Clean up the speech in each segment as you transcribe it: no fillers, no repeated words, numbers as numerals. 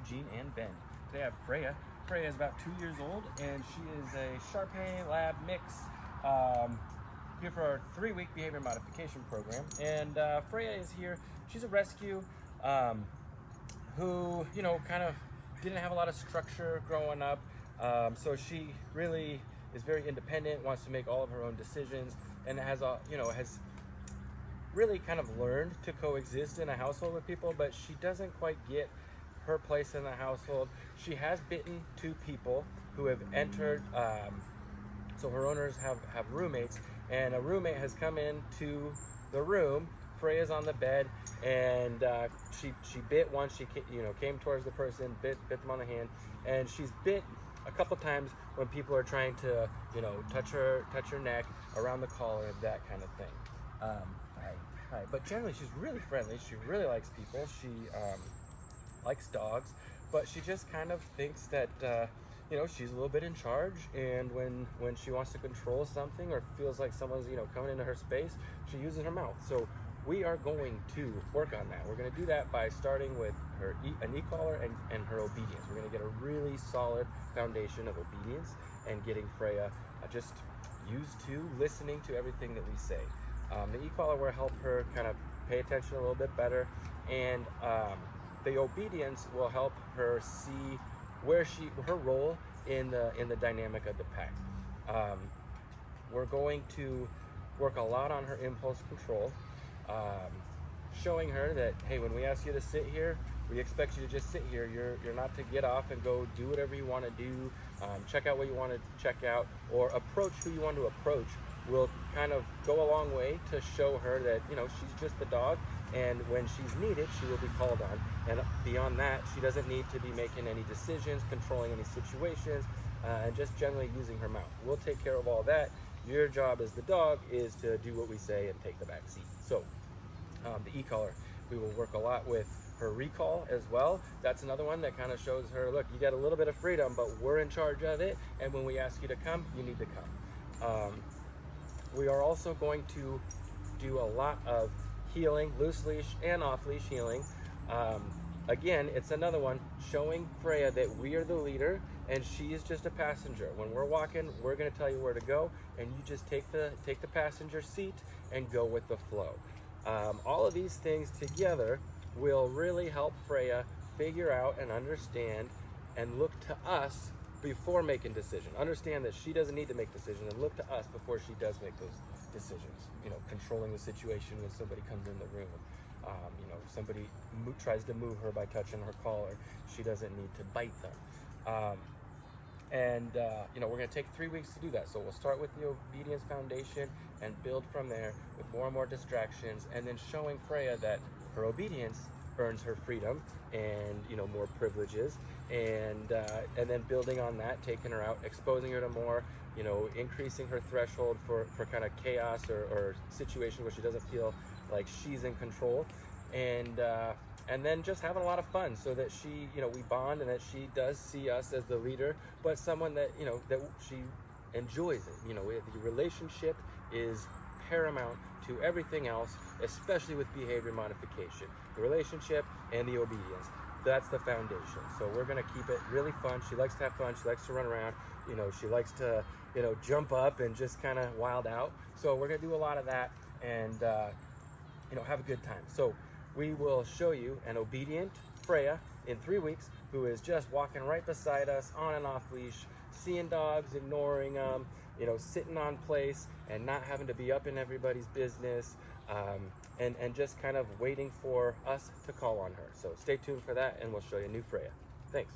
Eugene, and Ben. Today I have Freya. Freya is about 2 years old, and she is a Shar Lab mix here for our 3-week behavior modification program. And Freya is here. She's a rescue who, kind of didn't have a lot of structure growing up. So she really is very independent, wants to make all of her own decisions, and has really kind of learned to coexist in a household with people, but she doesn't quite get her place in the household. She has bitten 2 people who have entered, so her owners have roommates, and a roommate has come into the room. Freya's on the bed, and she bit one. She came towards the person, bit them on the hand, and she's bit a couple times when people are trying to touch her neck, around the collar, that kind of thing. Hi. But generally she's really friendly. She really likes people. She likes dogs, but she just kind of thinks that she's a little bit in charge, and when she wants to control something or feels like someone's coming into her space, she uses her mouth. So we are going to work on that. We're going to do that by starting with an e-collar and her obedience. We're going to get a really solid foundation of obedience and getting Freya just used to listening to everything that we say. The e-collar will help her kind of pay attention a little bit better, and the obedience will help her see where her role in the dynamic of the pack. We're going to work a lot on her impulse control, showing her that, hey, when we ask you to sit here, we expect you to just sit here. You're not to get off and go do whatever you want to do, check out what you want to check out, or approach who you want to approach. Will kind of go a long way to show her that she's just the dog, and when she's needed, she will be called on. And beyond that, she doesn't need to be making any decisions, controlling any situations, and just generally using her mouth. We'll take care of all that. Your job as the dog is to do what we say and take the back seat. So the e-collar, we will work a lot with her recall as well. That's another one that kind of shows her, look, you got a little bit of freedom, but we're in charge of it, and when we ask you to come, you need to come. We are also going to do a lot of healing, loose leash and off leash healing. Again, it's another one showing Freya that we are the leader and she is just a passenger. When we're walking, we're going to tell you where to go, and you just take the passenger seat and go with the flow. All of these things together will really help Freya figure out and understand and look to us before making decisions. Understand that she doesn't need to make decisions, and look to us before she does make those decisions. Controlling the situation when somebody comes in the room. Somebody tries to move her by touching her collar. She doesn't need to bite them. We're going to take 3 weeks to do that. So we'll start with the obedience foundation and build from there with more and more distractions, and then showing Freya that her obedience earns her freedom and more privileges, and then building on that, taking her out, exposing her to more, increasing her threshold for kind of chaos or situation where she doesn't feel like she's in control, and then just having a lot of fun, so that she, we bond, and that she does see us as the leader, but someone that that she enjoys it. The relationship is paramount to everything else, especially with behavior modification. The relationship and the obedience. That's the foundation. So we're going to keep it really fun. She likes to have fun. She likes to run around. She likes to, jump up and just kind of wild out. So we're going to do a lot of that, and, have a good time. So we will show you an obedient Freya in 3 weeks, who is just walking right beside us on and off leash, seeing dogs, ignoring them, sitting on place and not having to be up in everybody's business, and just kind of waiting for us to call on her. So stay tuned for that, and we'll show you a new Freya. Thanks.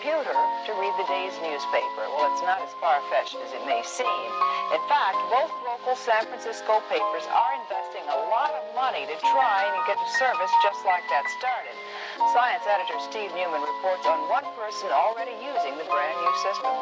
computer to read the day's newspaper. Well, it's not as far-fetched as it may seem. In fact, both local San Francisco papers are investing a lot of money to try and get a service just like that started. Science editor Steve Newman reports on one person already using the brand new system.